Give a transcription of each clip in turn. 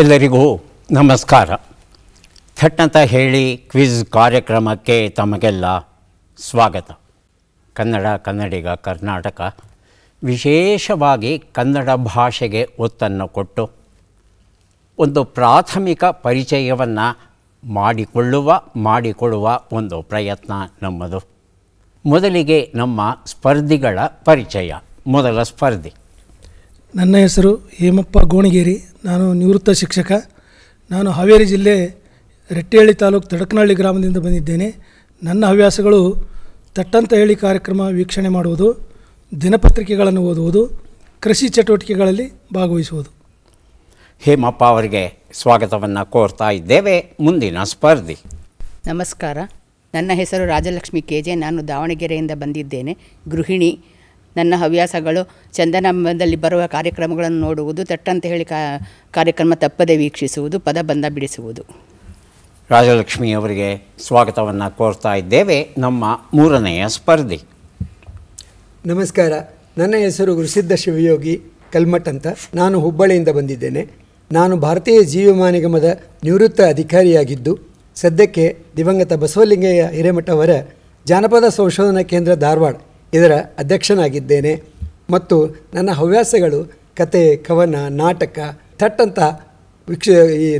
ಎಲ್ಲರಿಗೂ ನಮಸ್ಕಾರ. ಥಟ್ಟಂತ ಹೇಳಿ ಕ್ವಿಜ್ ಕಾರ್ಯಕ್ರಮಕ್ಕೆ ತಮಗೆಲ್ಲ ಸ್ವಾಗತ. ಕನ್ನಡಿಗ ಕರ್ನಾಟಕ ವಿಶೇಷವಾಗಿ ಕನ್ನಡ ಭಾಷೆಗೆ ಒತ್ತನ್ನು ಕೊಟ್ಟು ಒಂದು ಪ್ರಾಥಮಿಕ ಪರಿಚಯವನ್ನು ಮಾಡಿಕೊಡುವ ಒಂದು ಪ್ರಯತ್ನ ನಮ್ಮದು. ಮೊದಲಿಗೆ ನಮ್ಮ ಸ್ಪರ್ಧಿಗಳ ಪರಿಚಯ. ಮೊದಲ ಸ್ಪರ್ಧಿ. ನನ್ನ ಹೆಸರು ಹೇಮಪ್ಪ ಗೋಣಿಗೇರಿ. ನಾನು ನಿವೃತ್ತ ಶಿಕ್ಷಕ. ನಾನು ಹಾವೇರಿ ಜಿಲ್ಲೆ ರೆಟ್ಟೇಹಳ್ಳಿ ತಾಲೂಕು ತಡಕನಹಳ್ಳಿ ಗ್ರಾಮದಿಂದ ಬಂದಿದ್ದೇನೆ. ನನ್ನ ಹವ್ಯಾಸಗಳು ತಟ್ಟಂತ ಹೇಳಿ ಕಾರ್ಯಕ್ರಮ ವೀಕ್ಷಣೆ ಮಾಡುವುದು, ದಿನಪತ್ರಿಕೆಗಳನ್ನು ಓದುವುದು, ಕೃಷಿ ಚಟುವಟಿಕೆಗಳಲ್ಲಿ ಭಾಗವಹಿಸುವುದು. ಹೇಮಪ್ಪ ಅವರಿಗೆ ಸ್ವಾಗತವನ್ನು ಕೋರ್ತಾ ಇದ್ದೇವೆ. ಮುಂದಿನ ಸ್ಪರ್ಧಿ. ನಮಸ್ಕಾರ. ನನ್ನ ಹೆಸರು ರಾಜಲಕ್ಷ್ಮಿ ಕೆಜೆ. ನಾನು ದಾವಣಗೆರೆಯಿಂದ ಬಂದಿದ್ದೇನೆ. ಗೃಹಿಣಿ. ನನ್ನ ಹವ್ಯಾಸಗಳು ಚಂದನದಲ್ಲಿ ಬರುವ ಕಾರ್ಯಕ್ರಮಗಳನ್ನು ನೋಡುವುದು, ತಟ್ಟಂತ ಹೇಳಿ ಕಾರ್ಯಕ್ರಮ ತಪ್ಪದೆ ವೀಕ್ಷಿಸುವುದು, ಪದಬಂಧ ಬಿಡಿಸುವುದು. ರಾಜಲಕ್ಷ್ಮಿ ಅವರಿಗೆ ಸ್ವಾಗತವನ್ನು ಕೋರ್ತಾ ಇದ್ದೇವೆ. ನಮ್ಮ ಮೂರನೆಯ ಸ್ಪರ್ಧಿ. ನಮಸ್ಕಾರ. ನನ್ನ ಹೆಸರು ಗುರುಸಿದ್ಧ ಶಿವಯೋಗಿ ಕಲ್ಮಠ್ ಅಂತ. ನಾನು ಹುಬ್ಬಳ್ಳಿಯಿಂದ ಬಂದಿದ್ದೇನೆ. ನಾನು ಭಾರತೀಯ ಜೀವವಿಮಾ ನಿಗಮದ ನಿವೃತ್ತ ಅಧಿಕಾರಿಯಾಗಿದ್ದು, ಸದ್ಯಕ್ಕೆ ದಿವಂಗತ ಬಸವಲಿಂಗಯ್ಯ ಹಿರೇಮಠ ಅವರ ಜಾನಪದ ಸಂಶೋಧನಾ ಕೇಂದ್ರ ಧಾರವಾಡ ಇದರ ಅಧ್ಯಕ್ಷನಾಗಿದ್ದೇನೆ. ಮತ್ತು ನನ್ನ ಹವ್ಯಾಸಗಳು ಕತೆ, ಕವನ, ನಾಟಕ, ಥಟ್ಟಂತ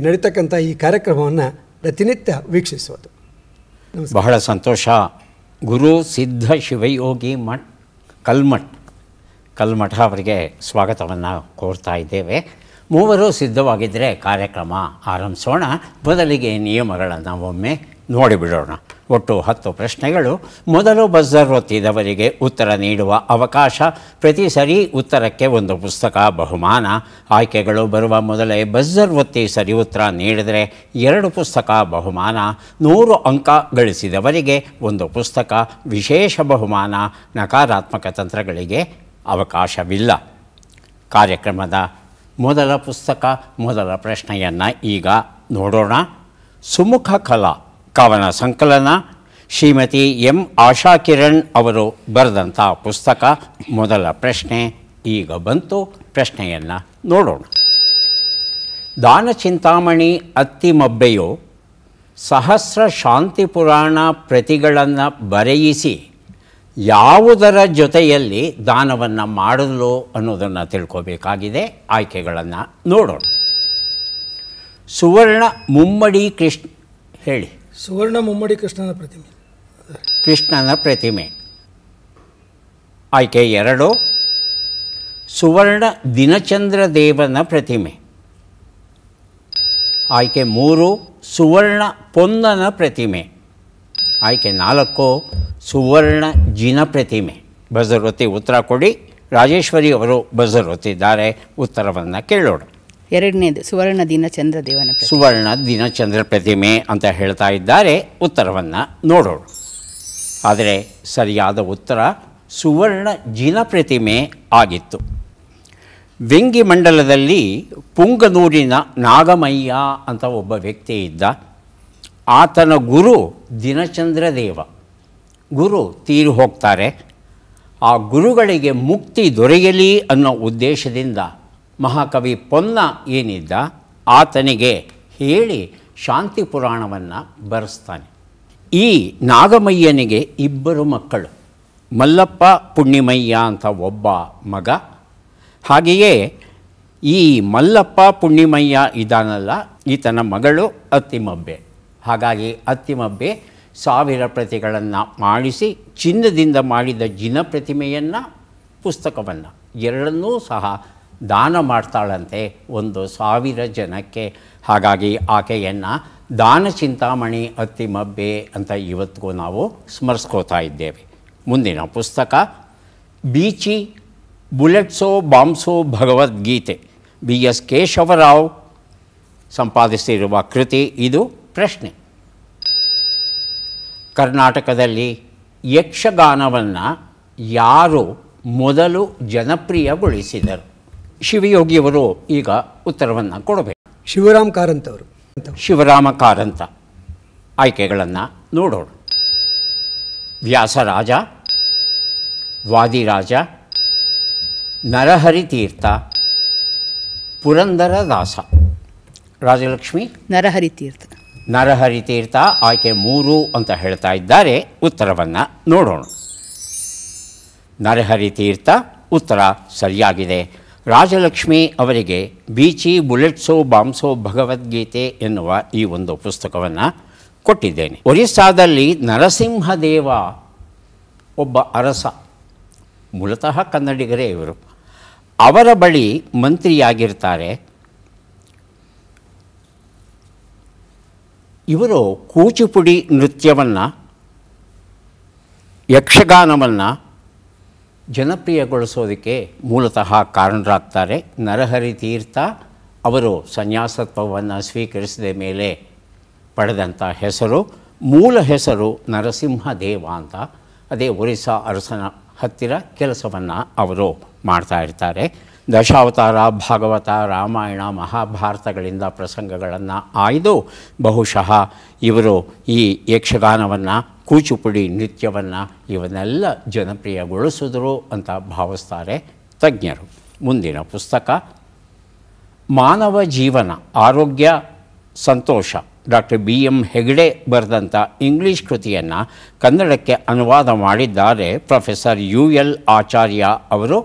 ನಡೀತಕ್ಕಂಥ ಈ ಕಾರ್ಯಕ್ರಮವನ್ನು ಪ್ರತಿನಿತ್ಯ ವೀಕ್ಷಿಸೋದು. ಬಹಳ ಸಂತೋಷ. ಗುರು ಸಿದ್ಧ ಶಿವಯೋಗಿ ಕಲ್ಮಠ ಅವರಿಗೆ ಸ್ವಾಗತವನ್ನು ಕೋರ್ತಾ ಇದ್ದೇವೆ. ಮೂವರು ಸಿದ್ಧವಾಗಿದ್ದರೆ ಕಾರ್ಯಕ್ರಮ ಆರಂಭಿಸೋಣ. ಮೊದಲಿಗೆ ನಿಯಮಗಳನ್ನು ಒಮ್ಮೆ ನೋಡಿಬಿಡೋಣ. ಒಟ್ಟು 10 ಪ್ರಶ್ನೆಗಳು. ಮೊದಲು ಬಜರ್ ಒತ್ತಿದವರಿಗೆ ಉತ್ತರ ನೀಡುವ ಅವಕಾಶ. ಪ್ರತಿ ಸರಿ ಉತ್ತರಕ್ಕೆ ಒಂದು ಪುಸ್ತಕ ಬಹುಮಾನ. ಆಯ್ಕೆಗಳು ಬರುವ ಮೊದಲೇ ಬಜರ್ ಒತ್ತಿ ಸರಿ ಉತ್ತರ ನೀಡಿದರೆ 2 ಪುಸ್ತಕ ಬಹುಮಾನ. 100 ಅಂಕ ಗಳಿಸಿದವರಿಗೆ ಒಂದು ಪುಸ್ತಕ ವಿಶೇಷ ಬಹುಮಾನ. ನಕಾರಾತ್ಮಕ ತಂತ್ರಗಳಿಗೆ ಅವಕಾಶವಿಲ್ಲ. ಕಾರ್ಯಕ್ರಮದ ಮೊದಲ ಪುಸ್ತಕ, ಮೊದಲ ಪ್ರಶ್ನೆಯನ್ನು ಈಗ ನೋಡೋಣ. ಸುಮುಖ ಕಲಾ ಕವನ ಸಂಕಲನ, ಶ್ರೀಮತಿ ಎಂ ಆಶಾ ಕಿರಣ್ ಅವರು ಬರೆದಂಥ ಪುಸ್ತಕ. ಮೊದಲ ಪ್ರಶ್ನೆ ಈಗ ಬಂತು. ಪ್ರಶ್ನೆಯನ್ನು ನೋಡೋಣ. ದಾನಚಿಂತಾಮಣಿ ಅತ್ತಿಮಬ್ಬೆಯು ಸಹಸ್ರ ಶಾಂತಿ ಪುರಾಣ ಪ್ರತಿಗಳನ್ನು ಬರೆಯಿಸಿ ಯಾವುದರ ಜೊತೆಯಲ್ಲಿ ದಾನವನ್ನು ಮಾಡಲು ಅನ್ನೋದನ್ನು ತಿಳ್ಕೋಬೇಕಾಗಿದೆ. ಆಯ್ಕೆಗಳನ್ನು ನೋಡೋಣ. ಸುವರ್ಣ ಮುಮ್ಮಡಿ ಹೇಳಿ. ಸುವರ್ಣ ಮುಮ್ಮಡಿ ಕೃಷ್ಣನ ಪ್ರತಿಮೆ. ಆಯ್ಕೆ 2. ಸುವರ್ಣ ದಿನಚಂದ್ರ ದೇವನ ಪ್ರತಿಮೆ. ಆಯ್ಕೆ 3. ಸುವರ್ಣ ಪೊನ್ನನ ಪ್ರತಿಮೆ. ಆಯ್ಕೆ 4. ಸುವರ್ಣ ಜಿನ ಪ್ರತಿಮೆ. ಬಜರ್ ಒತ್ತಿ ಉತ್ತರ ಕೊಡಿ. ರಾಜೇಶ್ವರಿ ಅವರು ಬಜರ್ ಒತ್ತಿದ್ದಾರೆ. ಉತ್ತರವನ್ನು ಕೇಳೋಣ. 2ನೇದು ಸುವರ್ಣ ದಿನಚಂದ್ರ ದೇವನ ಪ್ರತಿಮೆ. ಸುವರ್ಣ ದಿನಚಂದ್ರ ಪ್ರತಿಮೆ ಅಂತ ಹೇಳ್ತಾ ಇದ್ದಾರೆ. ಉತ್ತರವನ್ನು ನೋಡೋಣ. ಆದರೆ ಸರಿಯಾದ ಉತ್ತರ ಸುವರ್ಣ ಜಿನ ಪ್ರತಿಮೆ ಆಗಿತ್ತು. ವೆಂಗಿ ಮಂಡಲದಲ್ಲಿ ಪುಂಗನೂರಿನ ನಾಗಮಯ್ಯ ಅಂತ ಒಬ್ಬ ವ್ಯಕ್ತಿ ಇದ್ದ. ಆತನ ಗುರು ದಿನಚಂದ್ರ ದೇವ. ಗುರು ತೀರಿ ಹೋಗ್ತಾರೆ. ಆ ಗುರುಗಳಿಗೆ ಮುಕ್ತಿ ದೊರೆಯಲಿ ಅನ್ನೋ ಉದ್ದೇಶದಿಂದ ಮಹಾಕವಿ ಪೊನ್ನ ಏನಿದ್ದ ಆತನಿಗೆ ಹೇಳಿ ಶಾಂತಿ ಪುರಾಣವನ್ನು ಬರೆಸ್ತಾನೆ. ಈ ನಾಗಮಯ್ಯನಿಗೆ 2 ಮಕ್ಕಳು. ಮಲ್ಲಪ್ಪ ಪುಣ್ಯಮಯ್ಯ ಅಂತ ಒಬ್ಬ ಮಗ. ಹಾಗೆಯೇ ಈ ಮಲ್ಲಪ್ಪ ಪುಣ್ಯಮಯ್ಯ ಇದಾನಲ್ಲ, ಈತನ ಮಗಳು ಅತ್ತಿಮಬ್ಬೆ. ಹಾಗಾಗಿ ಅತ್ತಿಮಬ್ಬೆ 1000 ಪ್ರತಿಗಳನ್ನು ಮಾಡಿಸಿ ಚಿನ್ನದಿಂದ ಮಾಡಿದ ಜಿನ ಪ್ರತಿಮೆಯನ್ನು, ಪುಸ್ತಕವನ್ನು ಎರಡನ್ನೂ ಸಹ ದಾನ ಮಾಡ್ತಾಳಂತೆ 1000 ಜನಕ್ಕೆ. ಹಾಗಾಗಿ ಆಕೆಯನ್ನು ದಾನಚಿಂತಾಮಣಿ ಅತ್ತಿಮಬ್ಬೆ ಅಂತ ಇವತ್ತಿಗೂ ನಾವು ಸ್ಮರಿಸ್ಕೋತಾ ಇದ್ದೇವೆ. ಮುಂದಿನ ಪುಸ್ತಕ ಬೀಚಿ ಬುಲೆಟ್ಸೋ ಬಾಂಬ್ಸೋ ಭಗವದ್ಗೀತೆ. BS ಕೇಶವರಾವ್ ಸಂಪಾದಿಸಿರುವ ಕೃತಿ ಇದು. ಪ್ರಶ್ನೆ: ಕರ್ನಾಟಕದಲ್ಲಿ ಯಕ್ಷಗಾನವನ್ನು ಯಾರು ಮೊದಲು ಜನಪ್ರಿಯಗೊಳಿಸಿದರು? ಶಿವಯೋಗಿಯವರು ಈಗ ಉತ್ತರವನ್ನು ಕೊಡಬೇಕು. ಶಿವರಾಮ್ ಕಾರಂತ್ ಅವರು. ಶಿವರಾಮ ಕಾರಂತ. ಆಯ್ಕೆಗಳನ್ನು ನೋಡೋಣ. ವ್ಯಾಸರಾಜ, ವಾದಿರಾಜ, ನರಹರಿ ತೀರ್ಥ, ಪುರಂದರದಾಸ. ರಾಜಲಕ್ಷ್ಮಿ ನರಹರಿ ತೀರ್ಥ. ನರಹರಿ ತೀರ್ಥ ಆಯ್ಕೆ 3 ಅಂತ ಹೇಳ್ತಾ ಇದ್ದಾರೆ. ಉತ್ತರವನ್ನು ನೋಡೋಣ. ನರಹರಿ ತೀರ್ಥ ಉತ್ತರ ಸರಿಯಾಗಿದೆ. ರಾಜಲಕ್ಷ್ಮಿ ಅವರಿಗೆ ಬೀಚಿ ಬುಲೆಟ್ಸೋ ಬಾಂಬ್ಸೋ ಭಗವದ್ಗೀತೆ ಎನ್ನುವ ಈ ಒಂದು ಪುಸ್ತಕವನ್ನು ಕೊಟ್ಟಿದ್ದೇನೆ. ಒರಿಸ್ಸಾದಲ್ಲಿ ನರಸಿಂಹದೇವ ಒಬ್ಬ ಅರಸ, ಮೂಲತಃ ಕನ್ನಡಿಗರೇ ಇವರು. ಅವರ ಬಳಿ ಮಂತ್ರಿಯಾಗಿರ್ತಾರೆ. ಇವರು ಕೂಚಿಪುಡಿ ನೃತ್ಯವನ್ನು, ಯಕ್ಷಗಾನವನ್ನು ಜನಪ್ರಿಯಗೊಳಿಸೋದಕ್ಕೆ ಮೂಲತಃ ಕಾರಣರಾಗ್ತಾರೆ. ನರಹರಿ ತೀರ್ಥ ಅವರು ಸನ್ಯಾಸತ್ವವನ್ನು ಸ್ವೀಕರಿಸಿದ ಮೇಲೆ ಪಡೆದಂಥ ಹೆಸರು, ಮೂಲ ಹೆಸರು ನರಸಿಂಹದೇವ ಅಂತ. ಅದೇ ಒರಿಸ್ಸಾ ಅರಸನ ಹತ್ತಿರ ಕೆಲಸವನ್ನು ಅವರು ಮಾಡ್ತಾ ಇರ್ತಾರೆ. ದಶಾವತಾರ, ಭಾಗವತ, ರಾಮಾಯಣ, ಮಹಾಭಾರತಗಳಿಂದ ಪ್ರಸಂಗಗಳನ್ನು ಆಯ್ದು ಬಹುಶಃ ಇವರು ಈ ಯಕ್ಷಗಾನವನ್ನು, ಕೂಚಿಪುಡಿ ನೃತ್ಯವನ್ನು ಇವನ್ನೆಲ್ಲ ಜನಪ್ರಿಯಗೊಳಿಸಿದರು ಅಂತ ಭಾವಿಸ್ತಾರೆ ತಜ್ಞರು. ಮುಂದಿನ ಪುಸ್ತಕ ಮಾನವ ಜೀವನ, ಆರೋಗ್ಯ, ಸಂತೋಷ, ಡಾಕ್ಟರ್ BM ಹೆಗ್ಡೆ ಬರೆದಂಥ ಇಂಗ್ಲೀಷ್ ಕೃತಿಯನ್ನು ಕನ್ನಡಕ್ಕೆ ಅನುವಾದ ಮಾಡಿದ್ದಾರೆ ಪ್ರೊಫೆಸರ್ UL ಆಚಾರ್ಯ ಅವರು.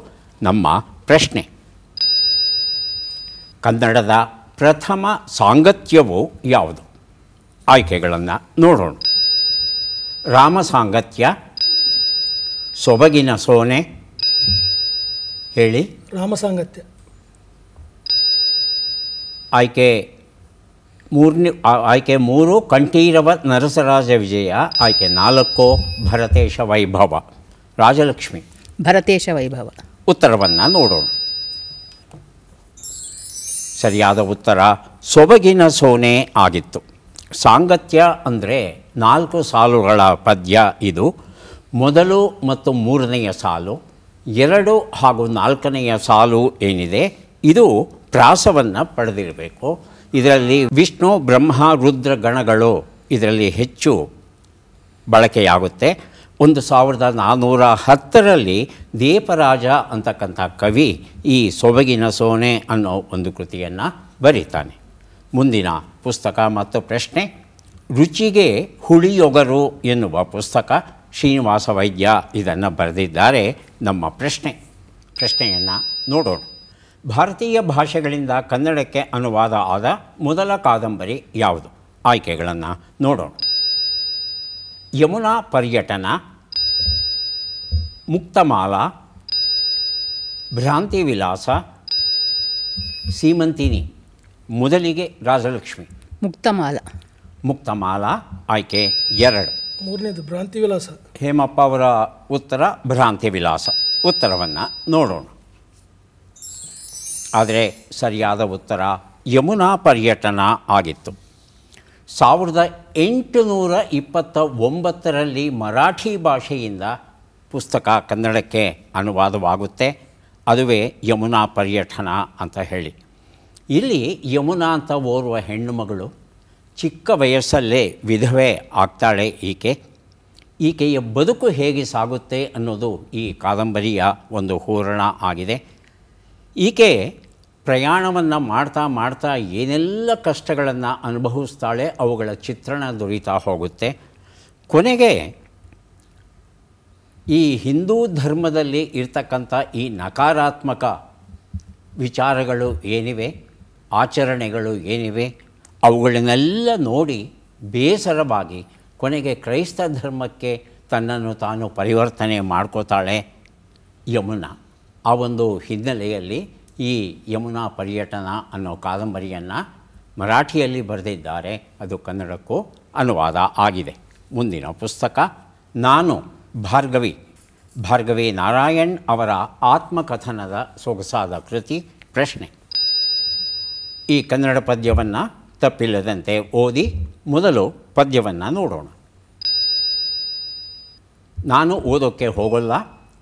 ನಮ್ಮ ಪ್ರಶ್ನೆ: ಕನ್ನಡದ ಪ್ರಥಮ ಸಾಂಗತ್ಯವು ಯಾವುದು? ಆಯ್ಕೆಗಳನ್ನು ನೋಡೋಣ. ರಾಮ ಸಾಂಗತ್ಯ, ಸೊಬಗಿನ ಸೋನೆ, ಹೇಳಿ. ರಾಮ ಸಾಂಗತ್ಯ. ಆಯ್ಕೆ 3 ಕಂಠೀರವ ನರಸರಾಜ ವಿಜಯ. ಆಯ್ಕೆ 4 ಭರತೇಶ ವೈಭವ. ರಾಜಲಕ್ಷ್ಮಿ ಭರತೇಶ ವೈಭವ. ಉತ್ತರವನ್ನು ನೋಡೋಣ. ಸರಿಯಾದ ಉತ್ತರ ಸೊಬಗಿನ ಸೋನೆ ಆಗಿತ್ತು. ಸಾಂಗತ್ಯ ಅಂದರೆ 4 ಸಾಲುಗಳ ಪದ್ಯ. ಇದು ಮೊದಲು ಮತ್ತು 3ನೆಯ ಸಾಲು, 2 ಹಾಗೂ 4ನೆಯ ಸಾಲು ಏನಿದೆ ಇದು ಪ್ರಾಸವನ್ನು ಪಡೆದಿರಬೇಕು. ಇದರಲ್ಲಿ ವಿಷ್ಣು, ಬ್ರಹ್ಮ, ರುದ್ರ ಗಣಗಳು ಇದರಲ್ಲಿ ಹೆಚ್ಚು ಬಳಕೆಯಾಗುತ್ತೆ. 1410ರಲ್ಲಿ ದೇಪರಾಜ ಅಂತಕ್ಕಂಥ ಕವಿ ಈ ಸೊಬಗಿನ ಸೋನೆ ಅನ್ನೋ ಒಂದು ಕೃತಿಯನ್ನು ಬರೀತಾನೆ. ಮುಂದಿನ ಪುಸ್ತಕ ಮತ್ತು ಪ್ರಶ್ನೆ: ರುಚಿಗೆ ಹುಳಿಯೊಗರು ಎನ್ನುವ ಪುಸ್ತಕ. ಶ್ರೀನಿವಾಸ ವೈದ್ಯ ಇದನ್ನು ಬರೆದಿದ್ದಾರೆ. ನಮ್ಮ ಪ್ರಶ್ನೆಯನ್ನು ನೋಡೋಣ. ಭಾರತೀಯ ಭಾಷೆಗಳಿಂದ ಕನ್ನಡಕ್ಕೆ ಅನುವಾದ ಆದ ಮೊದಲ ಕಾದಂಬರಿ ಯಾವುದು? ಆಯ್ಕೆಗಳನ್ನು ನೋಡೋಣ. ಯಮುನಾ ಪರ್ಯಟನ, ಮುಕ್ತಮಾಲಾ, ಭ್ರಾಂತಿ ವಿಲಾಸ, ಸೀಮಂತಿನಿ. ಮೊದಲಿಗೆ ರಾಜಲಕ್ಷ್ಮಿ. ಮುಕ್ತಮಾಲಾ ಆಯ್ಕೆ 2. 3ನೇದು ಭ್ರಾಂತಿ ವಿಲಾಸ. ಹೇಮಪ್ಪ ಅವರ ಉತ್ತರ ಭ್ರಾಂತಿ ವಿಲಾಸ. ಉತ್ತರವನ್ನು ನೋಡೋಣ. ಆದರೆ ಸರಿಯಾದ ಉತ್ತರ ಯಮುನಾ ಪರ್ಯಟನ ಆಗಿತ್ತು. 1829ರಲ್ಲಿ ಮರಾಠಿ ಭಾಷೆಯಿಂದ ಪುಸ್ತಕ ಕನ್ನಡಕ್ಕೆ ಅನುವಾದವಾಗುತ್ತೆ. ಅದುವೇ ಯಮುನಾ ಪರ್ಯಟನ ಅಂತ ಹೇಳಿ. ಇಲ್ಲಿ ಯಮುನಾ ಅಂತ ಓರ್ವ ಹೆಣ್ಣು ಮಗಳು ಚಿಕ್ಕ ವಯಸ್ಸಲ್ಲೇ ವಿಧವೆ ಆಗ್ತಾಳೆ. ಈಕೆಯ ಬದುಕು ಹೇಗೆ ಸಾಗುತ್ತೆ ಅನ್ನೋದು ಈ ಕಾದಂಬರಿಯ ಒಂದು ಹೂರಣ ಆಗಿದೆ. ಈಕೆ ಪ್ರಯಾಣವನ್ನು ಮಾಡ್ತಾ ಮಾಡ್ತಾ ಏನೆಲ್ಲ ಕಷ್ಟಗಳನ್ನು ಅನುಭವಿಸ್ತಾಳೆ, ಅವುಗಳ ಚಿತ್ರಣ ದೊರೀತಾ ಹೋಗುತ್ತೆ. ಕೊನೆಗೆ ಈ ಹಿಂದೂ ಧರ್ಮದಲ್ಲಿ ಇರ್ತಕ್ಕಂಥ ಈ ನಕಾರಾತ್ಮಕ ವಿಚಾರಗಳು ಏನಿವೆ, ಆಚರಣೆಗಳು ಏನಿವೆ, ಅವುಗಳನ್ನೆಲ್ಲ ನೋಡಿ ಬೇಸರವಾಗಿ ಕೊನೆಗೆ ಕ್ರೈಸ್ತ ಧರ್ಮಕ್ಕೆ ತನ್ನನ್ನು ತಾನು ಪರಿವರ್ತನೆ ಮಾಡ್ಕೋತಾಳೆ ಯಮುನಾ. ಆ ಒಂದು ಹಿನ್ನೆಲೆಯಲ್ಲಿ ಈ ಯಮುನಾ ಪರ್ಯಟನ ಅನ್ನೋ ಕಾದಂಬರಿಯನ್ನು ಮರಾಠಿಯಲ್ಲಿ ಬರೆದಿದ್ದಾರೆ. ಅದು ಕನ್ನಡಕ್ಕೂ ಅನುವಾದ ಆಗಿದೆ. ಮುಂದಿನ ಪುಸ್ತಕ ನಾನು ಭಾರ್ಗವಿ ನಾರಾಯಣ್ ಅವರ ಆತ್ಮಕಥನದ ಸೊಗಸಾದ ಕೃತಿ. ಪ್ರಶ್ನೆ: ಈ ಕನ್ನಡ ಪದ್ಯವನ್ನು ತಪ್ಪಿಲ್ಲದಂತೆ ಓದಿ. ಮೊದಲು ಪದ್ಯವನ್ನು ನೋಡೋಣ. ನಾನು ಓದೋಕ್ಕೆ ಹೋಗಲ್ಲ.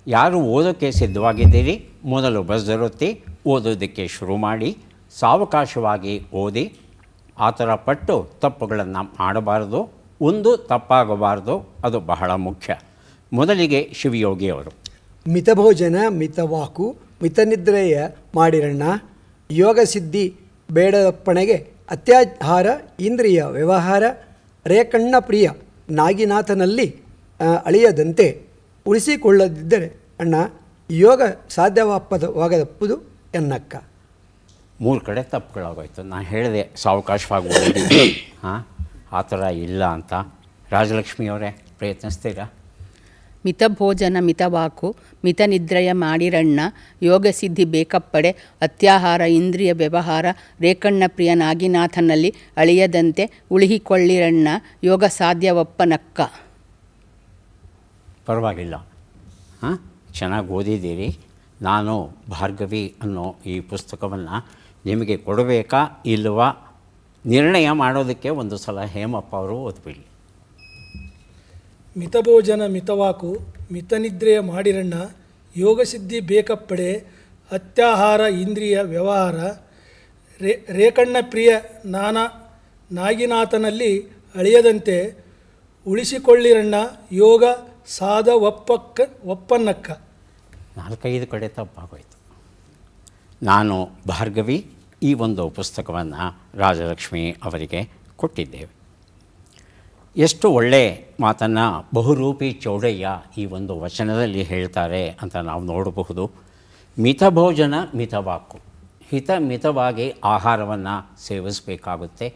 ಯಾರು ಓದೋಕ್ಕೆ ಸಿದ್ಧವಾಗಿದ್ದೀರಿ ಮೊದಲು ಬಸ್ಸರೊತ್ತಿ ಓದೋದಕ್ಕೆ ಶುರು ಮಾಡಿ. ಸಾವಕಾಶವಾಗಿ ಓದಿ. ಆ ಥರ ಪಟ್ಟು ತಪ್ಪುಗಳನ್ನು ಮಾಡಬಾರ್ದು. ಒಂದು ತಪ್ಪಾಗಬಾರ್ದು, ಅದು ಬಹಳ ಮುಖ್ಯ. ಮೊದಲಿಗೆ ಶಿವಯೋಗಿಯವರು. ಮಿತಭೋಜನ ಮಿತವಾಕು ಮಿತನಿದ್ರೆಯ ಮಾಡಿರಣ್ಣ, ಯೋಗ ಸಿದ್ಧಿ ಬೇಡದಪ್ಪಣೆಗೆ ಅತ್ಯಾಹಾರ ಇಂದ್ರಿಯ ವ್ಯವಹಾರ ರೇಕಣ್ಣ ಪ್ರಿಯ ನಾಗಿನಾಥನಲ್ಲಿ ಅಳಿಯದಂತೆ ಉಳಿಸಿಕೊಳ್ಳದಿದ್ದರೆ ಅಣ್ಣ ಯೋಗ ಸಾಧ್ಯವಾಗದಪ್ಪದು ಎನ್ನಕ್ಕ. 3 ಕಡೆ ತಪ್ಪುಗಳಾಗೋಯ್ತು. ನಾನು ಹೇಳಿದೆ ಸಾವಕಾಶವಾಗಿ ಓದಿದ್ದೆ, ಹಾಂ ಆ ಥರ ಇಲ್ಲ ಅಂತ. ರಾಜಲಕ್ಷ್ಮಿಯವರೇ ಪ್ರಯತ್ನಿಸ್ತೀರಾ? ಮಿತಭೋಜನ ಮಿತವಾಕು ಮಿತನಿದ್ರಯ ಮಾಡಿರಣ್ಣ ಯೋಗ ಸಿದ್ಧಿ ಬೇಕಪ್ಪಡೆ ಅತ್ಯಾಹಾರ ಇಂದ್ರಿಯ ವ್ಯವಹಾರ ರೇಕಣ್ಣ ಪ್ರಿಯ ನಾಗಿನಾಥನಲ್ಲಿ ಅಳಿಯದಂತೆ ಉಳಿಹಿಕೊಳ್ಳಿರಣ್ಣ ಯೋಗ ಸಾಧ್ಯವಪ್ಪನಕ್ಕ. ಪರವಾಗಿಲ್ಲ, ಹಾಂ ಚೆನ್ನಾಗಿ ಓದಿದ್ದೀರಿ. ನಾನು ಭಾರ್ಗವಿ ಅನ್ನೋ ಈ ಪುಸ್ತಕವನ್ನು ನಿಮಗೆ ಕೊಡಬೇಕಾ ಇಲ್ಲವಾ ನಿರ್ಣಯ ಮಾಡೋದಕ್ಕೆ ಒಂದು ಸಲ ಹೇಮಪ್ಪ ಅವರು ಓದ್ಬಿಡಿ. ಮಿತಭೋಜನ ಮಿತವಾಕು ಮಿತನಿದ್ರೆಯ ಮಾಡಿರಣ್ಣ ಯೋಗಸಿದ್ಧಿ ಬೇಕಪ್ಪಡೆ ಅತ್ಯಾಹಾರ ಇಂದ್ರಿಯ ವ್ಯವಹಾರ ರೇಕಣ್ಣ ಪ್ರಿಯ ನಾಗಿನಾಥನಲ್ಲಿ ಅಳಿಯದಂತೆ ಉಳಿಸಿಕೊಳ್ಳಿರಣ್ಣ ಯೋಗ ಒಪ್ಪನ್ನಕ್ಕ. 4-5 ಕಡೆ ತಪ್ಪಾಗೋಯ್ತು. ನಾನು ಭಾರ್ಗವಿ ಈ ಒಂದು ಪುಸ್ತಕವನ್ನು ರಾಜಲಕ್ಷ್ಮಿ ಅವರಿಗೆ ಕೊಟ್ಟಿದ್ದೇವೆ. ಎಷ್ಟು ಒಳ್ಳೆ ಮಾತನ್ನು ಬಹುರೂಪಿ ಚೌಡಯ್ಯ ಈ ಒಂದು ವಚನದಲ್ಲಿ ಹೇಳ್ತಾರೆ ಅಂತ ನಾವು ನೋಡಬಹುದು. ಮಿತಭೋಜನ ಮಿತವಾಕು, ಮಿತವಾಗಿ ಆಹಾರವನ್ನು ಸೇವಿಸಬೇಕಾಗುತ್ತೆ.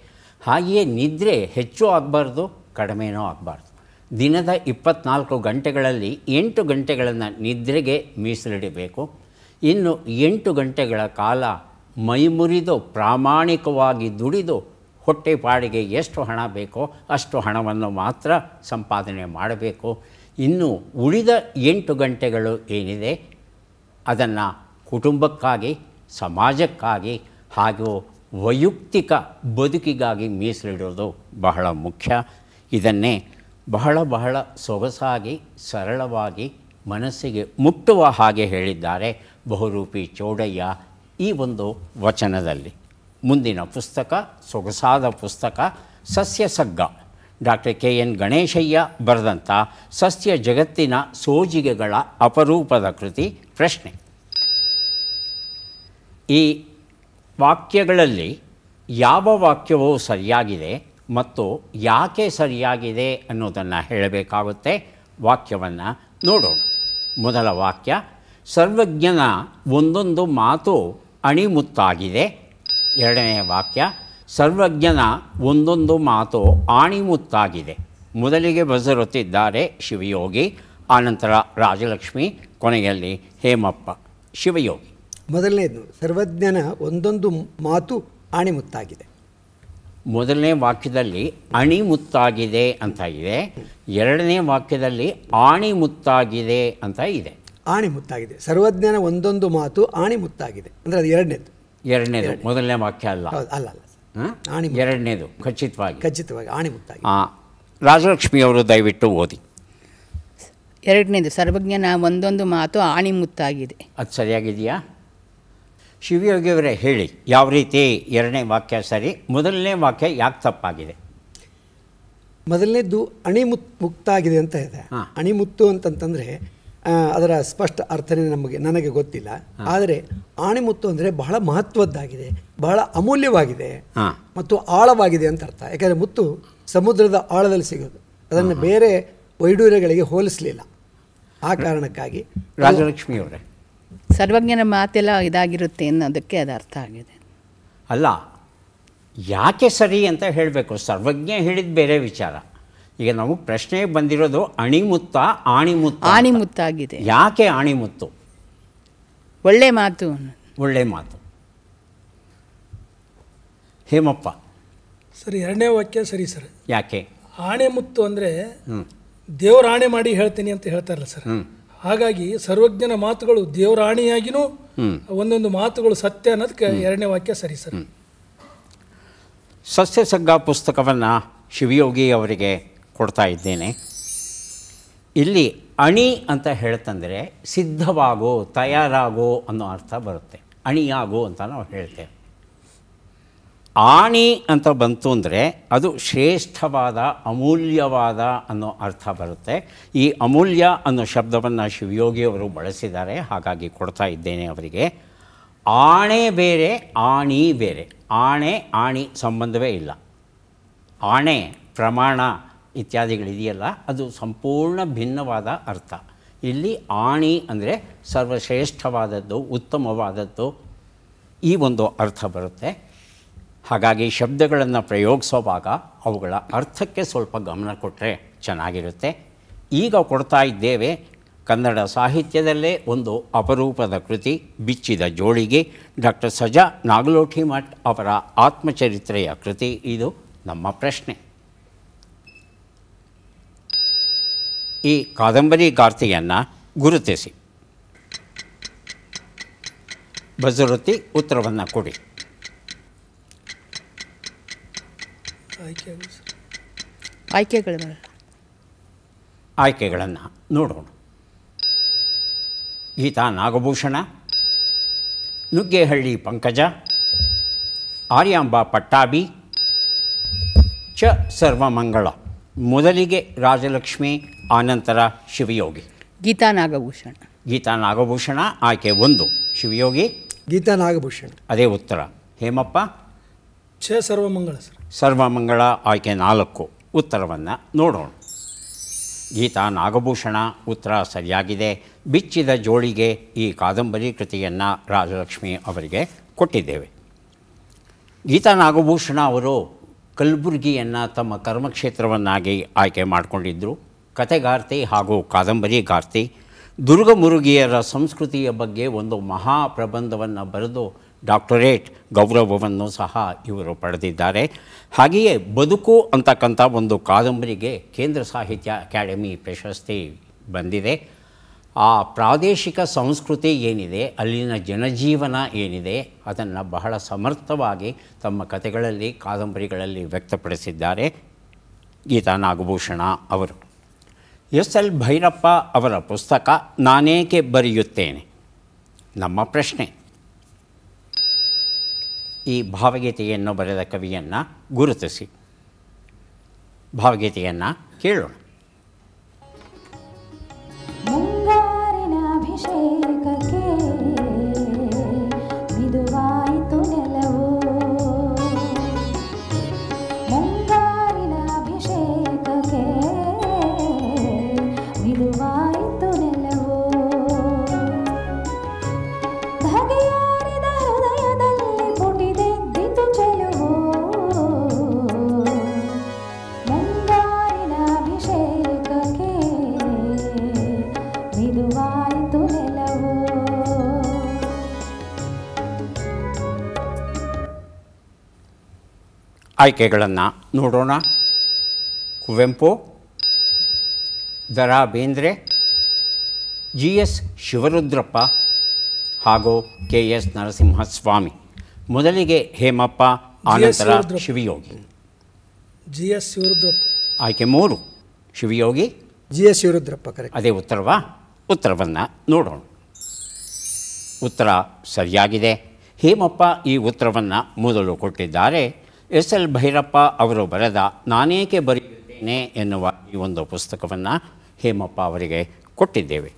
ಹಾಗೆಯೇ ನಿದ್ರೆ ಹೆಚ್ಚು ಆಗಬಾರ್ದು, ಕಡಿಮೆನೂ ಆಗಬಾರ್ದು. ದಿನದ 24 ಗಂಟೆಗಳಲ್ಲಿ 8 ಗಂಟೆಗಳನ್ನು ನಿದ್ರೆಗೆ ಮೀಸಲಿಡಬೇಕು. ಇನ್ನು 8 ಗಂಟೆಗಳ ಕಾಲ ಮೈಮುರಿದು ಪ್ರಾಮಾಣಿಕವಾಗಿ ದುಡಿದು ಹೊಟ್ಟೆಪಾಡಿಗೆ ಎಷ್ಟು ಹಣ ಬೇಕೋ ಅಷ್ಟು ಹಣವನ್ನು ಮಾತ್ರ ಸಂಪಾದನೆ ಮಾಡಬೇಕು. ಇನ್ನು ಉಳಿದ 8 ಗಂಟೆಗಳು ಏನಿದೆ ಅದನ್ನು ಕುಟುಂಬಕ್ಕಾಗಿ, ಸಮಾಜಕ್ಕಾಗಿ ಹಾಗೂ ವೈಯಕ್ತಿಕ ಬದುಕಿಗಾಗಿ ಮೀಸಲಿಡೋದು ಬಹಳ ಮುಖ್ಯ. ಇದನ್ನೇ ಬಹಳ ಸೊಗಸಾಗಿ ಸರಳವಾಗಿ ಮನಸ್ಸಿಗೆ ಮುಟ್ಟುವ ಹಾಗೆ ಹೇಳಿದ್ದಾರೆ ಬಹುರೂಪಿ ಚೌಡಯ್ಯ ಈ ಒಂದು ವಚನದಲ್ಲಿ. ಮುಂದಿನ ಪುಸ್ತಕ ಸೊಗಸಾದ ಪುಸ್ತಕ ಸಸ್ಯಸಗ್ಗ, ಡಾಕ್ಟರ್ KN ಗಣೇಶಯ್ಯ ಬರೆದಂಥ ಸಸ್ಯ ಜಗತ್ತಿನ ಸೋಜಿಗೆಗಳ ಅಪರೂಪದ ಕೃತಿ. ಪ್ರಶ್ನೆ: ಈ ವಾಕ್ಯಗಳಲ್ಲಿ ಯಾವ ವಾಕ್ಯವೂ ಸರಿಯಾಗಿದೆ ಮತ್ತು ಯಾಕೆ ಸರಿಯಾಗಿದೆ ಅನ್ನೋದನ್ನು ಹೇಳಬೇಕಾಗುತ್ತೆ. ವಾಕ್ಯವನ್ನು ನೋಡೋಣ. ಮೊದಲ ವಾಕ್ಯ: ಸರ್ವಜ್ಞನ ಒಂದೊಂದು ಮಾತು ಅಣಿಮುತ್ತಾಗಿದೆ. ಎರಡನೆಯ ವಾಕ್ಯ: ಸರ್ವಜ್ಞನ ಒಂದೊಂದು ಮಾತು ಆಣಿಮುತ್ತಾಗಿದೆ. ಮೊದಲಿಗೆ ಬಸರೊತ್ತಿದ್ದಾರೆ ಶಿವಯೋಗಿ, ಆನಂತರ ರಾಜಲಕ್ಷ್ಮಿ, ಕೊನೆಯಲ್ಲಿ ಹೇಮಪ್ಪ. ಶಿವಯೋಗಿ. ಮೊದಲನೇದು ಸರ್ವಜ್ಞನ ಒಂದೊಂದು ಮಾತು ಆಣಿಮುತ್ತಾಗಿದೆ. ಮೊದಲನೇ ವಾಕ್ಯದಲ್ಲಿ ಅಣಿಮುತ್ತಾಗಿದೆ ಅಂತ ಇದೆ, ಎರಡನೇ ವಾಕ್ಯದಲ್ಲಿ ಆಣಿಮುತ್ತಾಗಿದೆ ಅಂತ ಇದೆ. ಆಣಿಮುತ್ತಾಗಿದೆ, ಸರ್ವಜ್ಞನ ಒಂದೊಂದು ಮಾತು ಆಣಿಮುತ್ತಾಗಿದೆ ಅಂದರೆ ಅದು ಎರಡನೇದು ಮೊದಲನೇ ವಾಕ್ಯ ಅಲ್ಲ. ಅಲ್ಲ ಎರಡನೇದು ಖಚಿತವಾಗಿ ಆಣಿಮುತ್ತಾಗಿದೆ. ರಾಜಲಕ್ಷ್ಮಿಯವರು ದಯವಿಟ್ಟು ಓದಿ. ಎರಡನೇದು ಸರ್ವಜ್ಞನ ಒಂದೊಂದು ಮಾತು ಆಣಿಮುತ್ತಾಗಿದೆ. ಅದು ಸರಿಯಾಗಿದೆಯಾ? ಶಿವಯೋಗಿಯವರೇ ಹೇಳಿ, ಯಾವ ರೀತಿ ಎರಡನೇ ವಾಕ್ಯ ಸರಿ, ಮೊದಲನೇ ವಾಕ್ಯ ಯಾಕೆ ತಪ್ಪಾಗಿದೆ? ಮೊದಲನೇದು ಮುಕ್ತಾಗಿದೆ ಅಂತ ಇದೆ. ಅಣಿಮುತ್ತು ಅಂತಂತಂದರೆ ಅದರ ಸ್ಪಷ್ಟ ಅರ್ಥನೇ ನನಗೆ ಗೊತ್ತಿಲ್ಲ. ಆದರೆ ಆಣಿಮುತ್ತು ಅಂದರೆ ಬಹಳ ಮಹತ್ವದ್ದಾಗಿದೆ, ಬಹಳ ಅಮೂಲ್ಯವಾಗಿದೆ ಮತ್ತು ಆಳವಾಗಿದೆ ಅಂತ ಅರ್ಥ. ಯಾಕಂದರೆ ಮುತ್ತು ಸಮುದ್ರದ ಆಳದಲ್ಲಿ ಸಿಗೋದು, ಅದನ್ನು ಬೇರೆ ವೈಡೂರ್ಯಗಳಿಗೆ ಹೋಲಿಸಲಿಲ್ಲ. ಆ ಕಾರಣಕ್ಕಾಗಿ ರಾಜಲಕ್ಷ್ಮಿಯವರೇ, ಸರ್ವಜ್ಞನ ಮಾತೆಲ್ಲ ಇದಾಗಿರುತ್ತೆ ಅನ್ನೋದಕ್ಕೆ ಅದು ಅರ್ಥ ಆಗಿದೆ. ಅಲ್ಲ, ಯಾಕೆ ಸರಿ ಅಂತ ಹೇಳಬೇಕು. ಸರ್ವಜ್ಞ ಹೇಳಿದ ಬೇರೆ ವಿಚಾರ. ಈಗ ನಮಗೆ ಪ್ರಶ್ನೆ ಬಂದಿರೋದು ಆಣಿಮುತ್ತಾಗಿದೆ. ಯಾಕೆ ಆಣಿಮುತ್ತು? ಒಳ್ಳೆ ಮಾತು. ಹೇಮಪ್ಪ ಸರ್, ಎರಡನೇ ವಾಕ್ಯ ಸರಿ ಸರ್. ಯಾಕೆ? ಆಣೆಮುತ್ತು ಅಂದರೆ ದೇವರ ಆಣೆ ಮಾಡಿ ಹೇಳ್ತೀನಿ ಅಂತ ಹೇಳ್ತಾರಲ್ಲ ಸರ್. ಹಾಗಾಗಿ ಸರ್ವಜ್ಞನ ಮಾತುಗಳು ದೇವರ ಆಣೆಯಾಗಿನೂ ಒಂದೊಂದು ಮಾತುಗಳು ಸತ್ಯ ಅನ್ನೋದಕ್ಕೆ ಎರಡನೇ ವಾಕ್ಯ ಸರಿ ಸರ್. ಸಸ್ಯಸಗ್ಗ ಪುಸ್ತಕವನ್ನು ಶಿವಯೋಗಿ ಅವರಿಗೆ ಕೊಡ್ತಾ ಇದ್ದೇನೆ. ಇಲ್ಲಿ ಅಣಿ ಅಂತ ಹೇಳ್ತಂದರೆ ಸಿದ್ಧವಾಗೋ, ತಯಾರಾಗೋ ಅನ್ನೋ ಅರ್ಥ ಬರುತ್ತೆ. ಅಣಿಯಾಗೋ ಅಂತ ನಾವು ಹೇಳ್ತೇವೆ. ಆಣಿ ಅಂತ ಬಂತು ಅಂದರೆ ಅದು ಶ್ರೇಷ್ಠವಾದ, ಅಮೂಲ್ಯವಾದ ಅನ್ನೋ ಅರ್ಥ ಬರುತ್ತೆ. ಈ ಅಮೂಲ್ಯ ಅನ್ನೋ ಶಬ್ದವನ್ನು ಶಿವಯೋಗಿಯವರು ಬಳಸಿದ್ದಾರೆ, ಹಾಗಾಗಿ ಕೊಡ್ತಾ ಇದ್ದೇನೆ ಅವರಿಗೆ. ಆಣೆ ಬೇರೆ, ಆಣಿ ಬೇರೆ. ಆಣೆ ಆಣಿ ಸಂಬಂಧವೇ ಇಲ್ಲ. ಆಣೆ ಪ್ರಮಾಣ ಇತ್ಯಾದಿಗಳಿದೆಯಲ್ಲ, ಅದು ಸಂಪೂರ್ಣ ಭಿನ್ನವಾದ ಅರ್ಥ. ಇಲ್ಲಿ ಆಣಿ ಅಂದರೆ ಸರ್ವಶ್ರೇಷ್ಠವಾದದ್ದು, ಉತ್ತಮವಾದದ್ದು, ಈ ಒಂದು ಅರ್ಥ ಬರುತ್ತೆ. ಹಾಗಾಗಿ ಶಬ್ದಗಳನ್ನು ಪ್ರಯೋಗಿಸುವಾಗ ಅವುಗಳ ಅರ್ಥಕ್ಕೆ ಸ್ವಲ್ಪ ಗಮನ ಕೊಟ್ಟರೆ ಚೆನ್ನಾಗಿರುತ್ತೆ. ಈಗ ಕೊಡ್ತಾ ಇದ್ದೇವೆ ಕನ್ನಡ ಸಾಹಿತ್ಯದಲ್ಲೇ ಒಂದು ಅಪರೂಪದ ಕೃತಿ, ಬಿಚ್ಚಿದ ಜೋಳಿಗೆ. ಡಾಕ್ಟರ್ ಸಜಾ ನಾಗಲೋಠಿಮಠ್ ಅವರ ಆತ್ಮಚರಿತ್ರೆಯ ಕೃತಿ. ಇದು ನಮ್ಮ ಪ್ರಶ್ನೆ. ಈ ಕಾದಂಬರಿಗಾರ್ತಿಯನ್ನು ಗುರುತಿಸಿ. ಬಜರುತ್ತಿ ಉತ್ತರವನ್ನು ಕೊಡಿ. ಆಯ್ಕೆಗಳನ್ನು ನೋಡೋಣ. ಗೀತಾ ನಾಗಭೂಷಣ, ನುಗ್ಗೇಹಳ್ಳಿ ಪಂಕಜ, ಆರ್ಯಾಂಬಾ ಪಟ್ಟಾಭಿ, ಚ ಸರ್ವಮಂಗಳ. ಮೊದಲಿಗೆ ರಾಜಲಕ್ಷ್ಮಿ, ಆನಂತರ ಶಿವಯೋಗಿ. ಗೀತಾ ನಾಗಭೂಷಣ. ಗೀತಾ ನಾಗಭೂಷಣ ಆಯ್ಕೆ 1. ಶಿವಯೋಗಿ ಗೀತಾ ನಾಗಭೂಷಣ. ಅದೇ ಉತ್ತರ. ಹೇಮಪ್ಪ ಛ ಸರ್ವಮಂಗಳ ಸರ್. ಸರ್ವಮಂಗಳ ಆಯ್ಕೆ 4. ಉತ್ತರವನ್ನು ನೋಡೋಣ. ಗೀತಾ ನಾಗಭೂಷಣ ಉತ್ತರ ಸರಿಯಾಗಿದೆ. ಬಿಚ್ಚಿದ ಜೋಳಿಗೆ ಈ ಕಾದಂಬರಿ ಕೃತಿಯನ್ನು ರಾಜಲಕ್ಷ್ಮಿ ಅವರಿಗೆ ಕೊಟ್ಟಿದ್ದೇವೆ. ಗೀತಾ ನಾಗಭೂಷಣ ಅವರು ಕಲಬುರಗಿಯನ್ನು ತಮ್ಮ ಕರ್ಮಕ್ಷೇತ್ರವನ್ನಾಗಿ ಆಯ್ಕೆ ಮಾಡಿಕೊಂಡಿದ್ದರು. ಕಥೆಗಾರ್ತಿ ಹಾಗೂ ಕಾದಂಬರಿಗಾರ್ತಿ. ದುರ್ಗಮುರುಗಿಯರ ಸಂಸ್ಕೃತಿಯ ಬಗ್ಗೆ ಒಂದು ಮಹಾಪ್ರಬಂಧವನ್ನು ಬರೆದು ಡಾಕ್ಟರೇಟ್ ಗೌರವವನ್ನು ಸಹ ಇವರು ಪಡೆದಿದ್ದಾರೆ. ಹಾಗೆಯೇ ಬದುಕು ಅಂತಕ್ಕಂಥ ಒಂದು ಕಾದಂಬರಿಗೆ ಕೇಂದ್ರ ಸಾಹಿತ್ಯ ಅಕಾಡೆಮಿ ಪ್ರಶಸ್ತಿ ಬಂದಿದೆ. ಆ ಪ್ರಾದೇಶಿಕ ಸಂಸ್ಕೃತಿ ಏನಿದೆ, ಅಲ್ಲಿನ ಜನಜೀವನ ಏನಿದೆ, ಅದನ್ನು ಬಹಳ ಸಮರ್ಥವಾಗಿ ತಮ್ಮ ಕಥೆಗಳಲ್ಲಿ, ಕಾದಂಬರಿಗಳಲ್ಲಿ ವ್ಯಕ್ತಪಡಿಸಿದ್ದಾರೆ ಗೀತಾ ನಾಗಭೂಷಣ ಅವರು. ಎಸ್ ಎಲ್ ಭೈರಪ್ಪ ಅವರ ಪುಸ್ತಕ ನಾನೇಕೆ ಬರೆಯುತ್ತೇನೆ. ನಮ್ಮ ಪ್ರಶ್ನೆ. ಈ ಭಾವಗೀತೆಯನ್ನು ಬರೆದ ಕವಿಯನ್ನು ಗುರುತಿಸಿ. ಭಾವಗೀತೆಯನ್ನು ಕೇಳೋಣ. ಮುಂಗಾರಿನ ಅಭಿಷೇಕಕ್ಕೆ ಮಿದುವಾಯಿತು ನೆಲವು, ಮುಂಗಾರಿನ ಅಭಿಷೇಕಕ್ಕೆ ಮಿದುವಾಯಿತು ನೆಲವು, ಧಗೆಯಾರಿದ ಹೃದಯದಲ್ಲಿ ಪುಟಿದೆದ್ದಿತು ಚೆಲುವು, ಮುಂಗಾರಿನ ಅಭಿಷೇಕಕ್ಕೆ ಮಿದುವಾಯಿತು ನೆಲವು. ಆಯ್ಕೆಗಳನ್ನು ನೋಡೋಣ. ಕುವೆಂಪು, ದ ರಾ ಬೇಂದ್ರೆ, ಜಿ ಎಸ್ ಶಿವರುದ್ರಪ್ಪ ಹಾಗೂ ಕೆ ಎಸ್ ನರಸಿಂಹಸ್ವಾಮಿ. ಮೊದಲಿಗೆ ಹೇಮಪ್ಪ, ಆನಂತರ ಶಿವರುದ್ರಪ್ಪ. ಶಿವಯೋಗಿ. G S Shivarudrappa. ಆಯ್ಕೆ 3 Shivayogi. G S Shivarudrappa. Correct. ಅದೇ ಉತ್ತರವಾ? ಉತ್ತರವನ್ನು ನೋಡೋಣ. ಉತ್ತರ ಸರಿಯಾಗಿದೆ. ಹೇಮಪ್ಪ ಈ ಉತ್ತರವನ್ನು ಮೊದಲು ಕೊಟ್ಟಿದ್ದಾರೆ. ಎಸ್ ಎಲ್ ಭೈರಪ್ಪ ಅವರು ಬರೆದ ನಾನೇಕೆ ಬರೆಯುತ್ತೇನೆ ಎನ್ನುವ ಈ ಒಂದು ಪುಸ್ತಕವನ್ನು ಹೇಮಪ್ಪ ಅವರಿಗೆ ಕೊಟ್ಟಿದ್ದೇವೆ.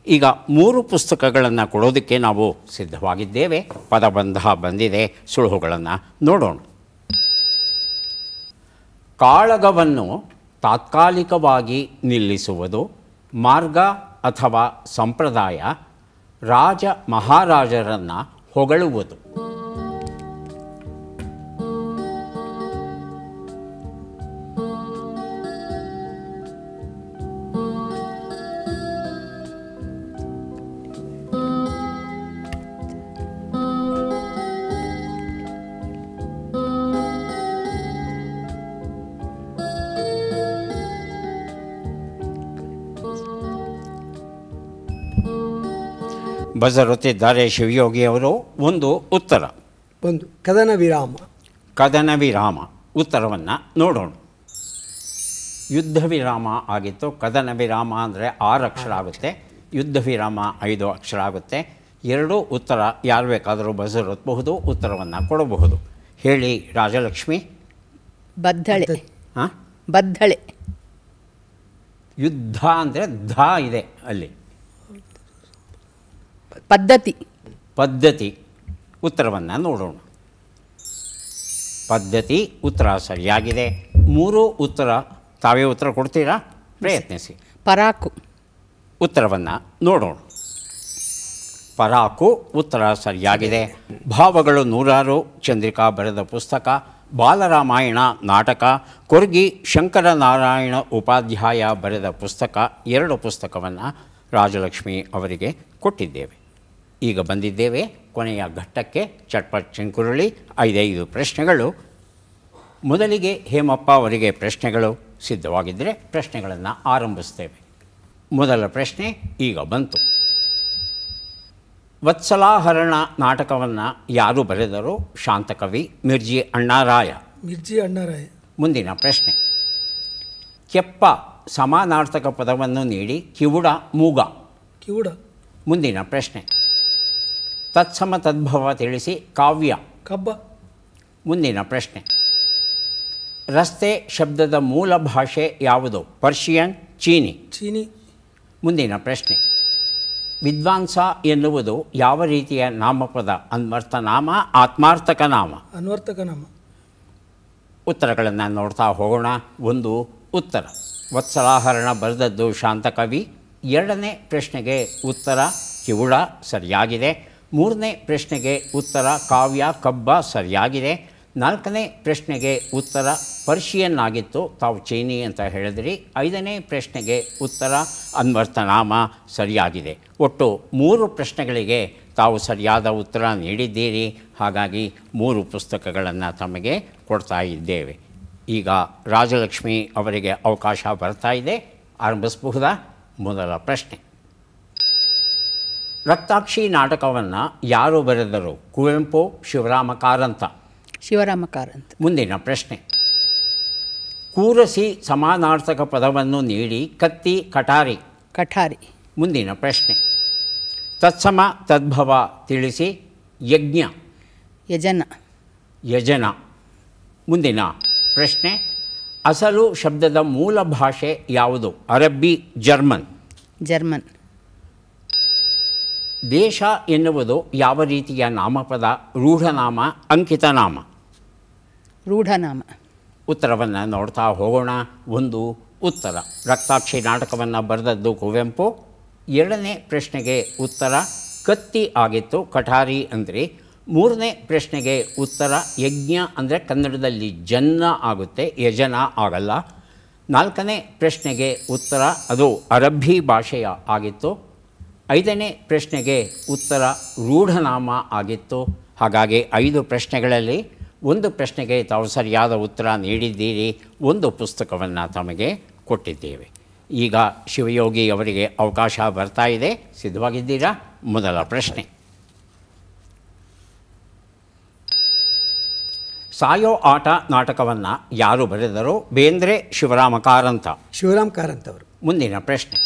ಈಗ 3 ಪುಸ್ತಕಗಳನ್ನು ಕೊಡೋದಕ್ಕೆ ನಾವು ಸಿದ್ಧವಾಗಿದ್ದೇವೆ. ಪದಬಂಧ ಬಂದಿದೆ. ಸುಳುಹುಗಳನ್ನು ನೋಡೋಣ. ಕಾಳಗವನ್ನು ತಾತ್ಕಾಲಿಕವಾಗಿ ನಿಲ್ಲಿಸುವುದು ಮಾರ್ಗ ಅಥವಾ ಸಂಪ್ರದಾಯ. ರಾಜ ಮಹಾರಾಜರನ್ನು ಹೊಗಳುವುದು. ಬಜರುತ್ತಿದ್ದಾರೆ ಶಿವಯೋಗಿಯವರು. ಒಂದು ಉತ್ತರ. ಒಂದು ಕದನ ವಿರಾಮ. ಕದನ ವಿರಾಮ ಉತ್ತರವನ್ನು ನೋಡೋಣ. ಯುದ್ಧ ವಿರಾಮ ಆಗಿತ್ತು. ಕದನ ವಿರಾಮ ಅಂದರೆ 6 ಅಕ್ಷರ ಆಗುತ್ತೆ. ಯುದ್ಧ ವಿರಾಮ 5 ಅಕ್ಷರ ಆಗುತ್ತೆ. 2 ಉತ್ತರ ಯಾರು ಬೇಕಾದರೂ ಬಜರುತ್ತಬಹುದು, ಉತ್ತರವನ್ನು ಕೊಡಬಹುದು. ಹೇಳಿ ರಾಜಲಕ್ಷ್ಮಿ. ಬದ್ಧಳೆ. ಹಾಂ, ಬದ್ಧಳೆ. ಯುದ್ಧ ಅಂದರೆ ಧ ಇದೆ ಅಲ್ಲಿ. ಪದ್ಧತಿ. ಪದ್ಧತಿ. ಉತ್ತರವನ್ನು ನೋಡೋಣ. ಪದ್ಧತಿ ಉತ್ತರ ಸರಿಯಾಗಿದೆ. 3 ಉತ್ತರ ತಾವೇ ಉತ್ತರ ಕೊಡ್ತೀರಾ? ಪ್ರಯತ್ನಿಸಿ. ಪರಾಕು. ಉತ್ತರವನ್ನು ನೋಡೋಣ. ಪರಾಕು ಉತ್ತರ ಸರಿಯಾಗಿದೆ. ಭಾವಗಳು 106 ಚಂದ್ರಿಕಾ ಬರೆದ ಪುಸ್ತಕ, ಬಾಲರಾಮಾಯಣ ನಾಟಕ, ಕೊರ್ಗಿ ಶಂಕರನಾರಾಯಣ ಉಪಾಧ್ಯಾಯ ಬರೆದ ಪುಸ್ತಕ 2 ಪುಸ್ತಕವನ್ನು ರಾಜಲಕ್ಷ್ಮಿ ಅವರಿಗೆ ಕೊಟ್ಟಿದ್ದೇವೆ. ಈಗ ಬಂದಿದ್ದೇವೆ ಕೊನೆಯ ಘಟ್ಟಕ್ಕೆ. ಚಟ್ಪಟ್ ಚಿಂಕುರುಳಿ 5 ಪ್ರಶ್ನೆಗಳು. ಮೊದಲಿಗೆ ಹೇಮಪ್ಪ ಅವರಿಗೆ ಪ್ರಶ್ನೆಗಳು ಸಿದ್ಧವಾಗಿದ್ದರೆ ಪ್ರಶ್ನೆಗಳನ್ನು ಆರಂಭಿಸ್ತೇವೆ. ಮೊದಲ ಪ್ರಶ್ನೆ ಈಗ ಬಂತು. ವತ್ಸಲಾಹರಣ ನಾಟಕವನ್ನು ಯಾರು ಬರೆದರು? ಶಾಂತಕವಿ ಮಿರ್ಜಿ ಅಣ್ಣಾರಾಯ. ಮಿರ್ಜಿ ಅಣ್ಣಾರಾಯ. ಮುಂದಿನ ಪ್ರಶ್ನೆ. ಕೆಪ್ಪ ಸಮಾನಾರ್ಥಕ ಪದವನ್ನು ನೀಡಿ ಕಿವುಡ ಮೂಗ. ಕಿವುಡ. ಮುಂದಿನ ಪ್ರಶ್ನೆ. ತತ್ಸಮ ತದ್ಭವ ತಿಳಿಸಿ ಕಾವ್ಯ. ಕಬ್ಬ. ಮುಂದಿನ ಪ್ರಶ್ನೆ. ರಸ್ತೆ ಶಬ್ದದ ಮೂಲ ಭಾಷೆ ಯಾವುದು? ಪರ್ಷಿಯನ್, ಚೀನಿ. ಚೀನಿ. ಮುಂದಿನ ಪ್ರಶ್ನೆ. ವಿದ್ವಾಂಸ ಎನ್ನುವುದು ಯಾವ ರೀತಿಯ ನಾಮಪದ? ಅನ್ವರ್ಥನಾಮ, ಆತ್ಮಾರ್ಥಕ ನಾಮ. ಅನ್ವರ್ಥಕ ನಾಮ. ಉತ್ತರಗಳನ್ನು ನೋಡ್ತಾ ಹೋಗೋಣ. 1 ಉತ್ತರ. ವತ್ಸಲಾಹರಣ ಬರೆದದ್ದು ಶಾಂತಕವಿ. 2ನೇ ಪ್ರಶ್ನೆಗೆ ಉತ್ತರ ಕಿವುಡ ಸರಿಯಾಗಿದೆ. 3ನೇ ಪ್ರಶ್ನೆಗೆ ಉತ್ತರ ಕಾವ್ಯ ಕಬ್ಬ ಸರಿಯಾಗಿದೆ. 4ನೇ ಪ್ರಶ್ನೆಗೆ ಉತ್ತರ ಪರ್ಷಿಯನ್ ಆಗಿತ್ತು, ತಾವು ಚೀನಿ ಅಂತ ಹೇಳಿದ್ರಿ. 5ನೇ ಪ್ರಶ್ನೆಗೆ ಉತ್ತರ ಅನ್ವರ್ಥನಾಮ ಸರಿಯಾಗಿದೆ. ಒಟ್ಟು 3 ಪ್ರಶ್ನೆಗಳಿಗೆ ತಾವು ಸರಿಯಾದ ಉತ್ತರ ನೀಡಿದ್ದೀರಿ. ಹಾಗಾಗಿ 3 ಪುಸ್ತಕಗಳನ್ನು ತಮಗೆ ಕೊಡ್ತಾ ಇದ್ದೇವೆ. ಈಗ ರಾಜಲಕ್ಷ್ಮಿ ಅವರಿಗೆ ಅವಕಾಶ ಬರ್ತಾ ಇದೆ. ಆರಂಭಿಸಬಹುದಾ? ಮೊದಲ ಪ್ರಶ್ನೆ. ರಕ್ತಾಕ್ಷಿ ನಾಟಕವನ್ನು ಯಾರು ಬರೆದರು? ಕುವೆಂಪು, ಶಿವರಾಮ ಕಾರಂತ. ಶಿವರಾಮ ಕಾರಂತ. ಮುಂದಿನ ಪ್ರಶ್ನೆ. ಕೂರಸಿ ಸಮಾನಾರ್ಥಕ ಪದವನ್ನು ನೀಡಿ ಕತ್ತಿ, ಕಟಾರಿ. ಕಠಾರಿ. ಮುಂದಿನ ಪ್ರಶ್ನೆ. ತತ್ಸಮ ತದ್ಭವ ತಿಳಿಸಿ ಯಜ್ಞ. ಯಜನ. ಯಜನ. ಮುಂದಿನ ಪ್ರಶ್ನೆ. ಅಸಲು ಶಬ್ದದ ಮೂಲ ಭಾಷೆ ಯಾವುದು? ಅರಬ್ಬಿ, ಜರ್ಮನ್. ಜರ್ಮನ್. ದೇಶ ಎನ್ನುವುದು ಯಾವ ರೀತಿಯ ನಾಮಪದ? ರೂಢನಾಮ, ಅಂಕಿತನಾಮ. ರೂಢನಾಮ. ಉತ್ತರವನ್ನು ನೋಡ್ತಾ ಹೋಗೋಣ. 1 ಉತ್ತರ. ರಕ್ತಾಕ್ಷಿ ನಾಟಕವನ್ನು ಬರೆದದ್ದು ಕುವೆಂಪು. 2ನೇ ಪ್ರಶ್ನೆಗೆ ಉತ್ತರ ಕತ್ತಿ ಆಗಿತ್ತು, ಕಠಾರಿ ಅಂದರೆ. 3ನೇ ಪ್ರಶ್ನೆಗೆ ಉತ್ತರ ಯಜ್ಞ ಅಂದರೆ ಕನ್ನಡದಲ್ಲಿ ಜನ್ನ ಆಗುತ್ತೆ, ಯಜನ ಆಗಲ್ಲ. 4ನೇ ಪ್ರಶ್ನೆಗೆ ಉತ್ತರ ಅದು ಅರಬ್ಬಿ ಭಾಷೆಯ ಆಗಿತ್ತು. 5ನೇ ಪ್ರಶ್ನೆಗೆ ಉತ್ತರ ರೂಢನಾಮ ಆಗಿತ್ತು. ಹಾಗಾಗಿ 5 ಪ್ರಶ್ನೆಗಳಲ್ಲಿ 1 ಪ್ರಶ್ನೆಗೆ ತಾವು ಸರಿಯಾದ ಉತ್ತರ ನೀಡಿದ್ದೀರಿ. 1 ಪುಸ್ತಕವನ್ನು ತಮಗೆ ಕೊಟ್ಟಿದ್ದೇವೆ. ಈಗ ಶಿವಯೋಗಿ ಅವರಿಗೆ ಅವಕಾಶ ಬರ್ತಾ ಇದೆ. ಸಿದ್ಧವಾಗಿದ್ದೀರಾ? ಮೊದಲ ಪ್ರಶ್ನೆ. ಸಾಯೋ ಆಟ ನಾಟಕವನ್ನು ಯಾರು ಬರೆದರು? ಬೇಂದ್ರೆ, ಶಿವರಾಮ ಕಾರಂತ. ಶಿವರಾಮ್ ಕಾರಂತ್ ಅವರು. ಮುಂದಿನ ಪ್ರಶ್ನೆ.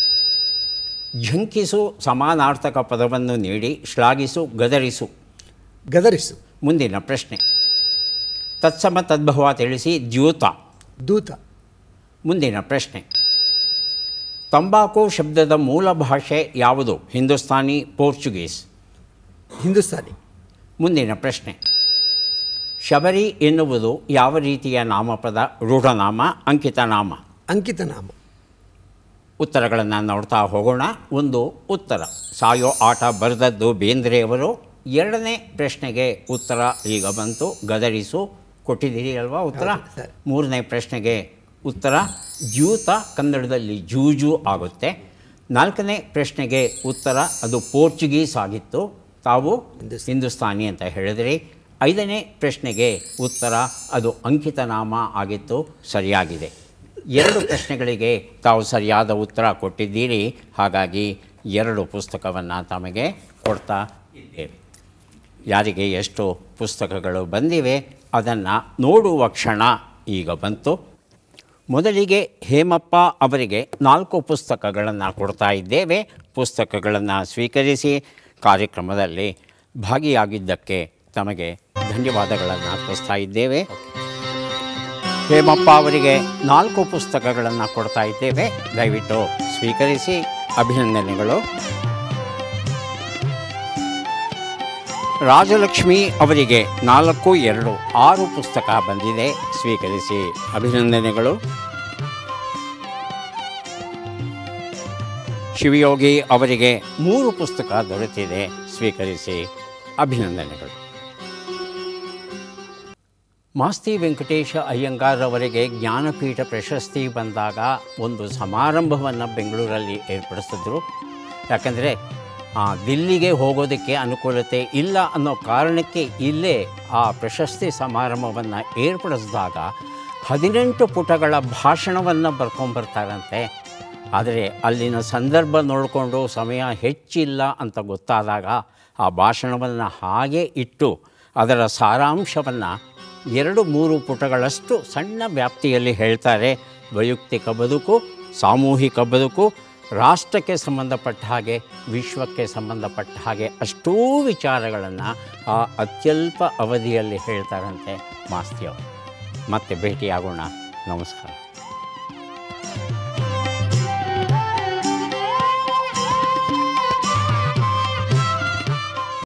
ಝಂಕಿಸು ಸಮಾನಾರ್ಥಕ ಪದವನ್ನು ನೀಡಿ ಶ್ಲಾಘಿಸು, ಗದರಿಸು. ಗದರಿಸು. ಮುಂದಿನ ಪ್ರಶ್ನೆ. ತತ್ಸಮ ತದ್ಭವ ತಿಳಿಸಿ ದ್ಯೂತ. ದೂತ. ಮುಂದಿನ ಪ್ರಶ್ನೆ. ತಂಬಾಕು ಶಬ್ದದ ಮೂಲ ಭಾಷೆ ಯಾವುದು? ಹಿಂದೂಸ್ತಾನಿ, ಪೋರ್ಚುಗೀಸ್. ಹಿಂದೂಸ್ತಾನಿ. ಮುಂದಿನ ಪ್ರಶ್ನೆ. ಶಬರಿ ಎನ್ನುವುದು ಯಾವ ರೀತಿಯ ನಾಮಪದ? ರೂಢನಾಮ, ಅಂಕಿತನಾಮ. ಅಂಕಿತನಾಮ. ಉತ್ತರಗಳನ್ನು ನೋಡ್ತಾ ಹೋಗೋಣ. 1 ಉತ್ತರ. ಸಾಯೋ ಆಟ ಬರೆದದ್ದು ಬೇಂದ್ರೆಯವರು. 2ನೇ ಪ್ರಶ್ನೆಗೆ ಉತ್ತರ ಈಗ ಬಂತು, ಗದರಿಸು. ಕೊಟ್ಟಿದ್ದೀರಿ ಅಲ್ವಾ ಉತ್ತರ? 3ನೇ ಪ್ರಶ್ನೆಗೆ ಉತ್ತರ ದ್ಯೂತ, ಕನ್ನಡದಲ್ಲಿ ಜೂಜು ಆಗುತ್ತೆ. 4ನೇ ಪ್ರಶ್ನೆಗೆ ಉತ್ತರ ಅದು ಪೋರ್ಚುಗೀಸ್ ಆಗಿತ್ತು, ತಾವು ಹಿಂದೂಸ್ತಾನಿ ಅಂತ ಹೇಳಿದ್ರಿ. 5ನೇ ಪ್ರಶ್ನೆಗೆ ಉತ್ತರ ಅದು ಅಂಕಿತನಾಮ ಆಗಿತ್ತು, ಸರಿಯಾಗಿದೆ. 2 ಪ್ರಶ್ನೆಗಳಿಗೆ ತಾವು ಸರಿಯಾದ ಉತ್ತರ ಕೊಟ್ಟಿದ್ದೀರಿ. ಹಾಗಾಗಿ 2 ಪುಸ್ತಕವನ್ನು ತಮಗೆ ಕೊಡ್ತಾ ಇದ್ದೇವೆ. ಯಾರಿಗೆ ಎಷ್ಟು ಪುಸ್ತಕಗಳು ಬಂದಿವೆ ಅದನ್ನು ನೋಡುವ ಕ್ಷಣ ಈಗ ಬಂತು. ಮೊದಲಿಗೆ ಹೇಮಪ್ಪ ಅವರಿಗೆ 4 ಪುಸ್ತಕಗಳನ್ನು ಕೊಡ್ತಾ ಇದ್ದೇವೆ. ಪುಸ್ತಕಗಳನ್ನು ಸ್ವೀಕರಿಸಿ ಕಾರ್ಯಕ್ರಮದಲ್ಲಿ ಭಾಗಿಯಾಗಿದ್ದಕ್ಕೆ ತಮಗೆ ಧನ್ಯವಾದಗಳನ್ನು ಅರ್ಪಿಸ್ತಾ ಇದ್ದೇವೆ. ಹೇಮಪ್ಪ ಅವರಿಗೆ 4 ಪುಸ್ತಕಗಳನ್ನು ಕೊಡ್ತಾ ಇದ್ದೇವೆ. ದಯವಿಟ್ಟು ಸ್ವೀಕರಿಸಿ. ಅಭಿನಂದನೆಗಳು. ರಾಜಲಕ್ಷ್ಮಿ ಅವರಿಗೆ 4-2-6 ಪುಸ್ತಕ ಬಂದಿದೆ, ಸ್ವೀಕರಿಸಿ. ಅಭಿನಂದನೆಗಳು. ಶಿವಯೋಗಿ ಅವರಿಗೆ 3 ಪುಸ್ತಕ ದೊರೆತಿದೆ, ಸ್ವೀಕರಿಸಿ. ಅಭಿನಂದನೆಗಳು. ಮಾಸ್ತಿ ವೆಂಕಟೇಶ ಅಯ್ಯಂಗಾರ್ ಅವರಿಗೆ ಜ್ಞಾನಪೀಠ ಪ್ರಶಸ್ತಿ ಬಂದಾಗ ಒಂದು ಸಮಾರಂಭವನ್ನು ಬೆಂಗಳೂರಲ್ಲಿ ಏರ್ಪಡಿಸಿದ್ರು. ಯಾಕಂದರೆ ದಿಲ್ಲಿಗೆ ಹೋಗೋದಕ್ಕೆ ಅನುಕೂಲತೆ ಇಲ್ಲ ಅನ್ನೋ ಕಾರಣಕ್ಕೆ ಇಲ್ಲೇ ಆ ಪ್ರಶಸ್ತಿ ಸಮಾರಂಭವನ್ನು ಏರ್ಪಡಿಸಿದಾಗ 18 ಪುಟಗಳ ಭಾಷಣವನ್ನು ಬರ್ಕೊಂಬರ್ತಾರಂತೆ. ಆದರೆ ಅಲ್ಲಿನ ಸಂದರ್ಭ ನೋಡಿಕೊಂಡು ಸಮಯ ಹೆಚ್ಚಿಲ್ಲ ಅಂತ ಗೊತ್ತಾದಾಗ ಆ ಭಾಷಣವನ್ನು ಹಾಗೆ ಇಟ್ಟು ಅದರ ಸಾರಾಂಶವನ್ನು 2-3 ಪುಟಗಳಷ್ಟು ಸಣ್ಣ ವ್ಯಾಪ್ತಿಯಲ್ಲಿ ಹೇಳ್ತಾರೆ. ವೈಯಕ್ತಿಕ ಬದುಕು, ಸಾಮೂಹಿಕ ಬದುಕು, ರಾಷ್ಟ್ರಕ್ಕೆ ಸಂಬಂಧಪಟ್ಟ ಹಾಗೆ, ವಿಶ್ವಕ್ಕೆ ಸಂಬಂಧಪಟ್ಟ ಹಾಗೆ ಅಷ್ಟೂ ವಿಚಾರಗಳನ್ನು ಆ ಅತ್ಯಲ್ಪ ಅವಧಿಯಲ್ಲಿ ಹೇಳ್ತಾರಂತೆ ಮಾಸ್ತಿಯವರು. ಮತ್ತೆ ಭೇಟಿಯಾಗೋಣ. ನಮಸ್ಕಾರ.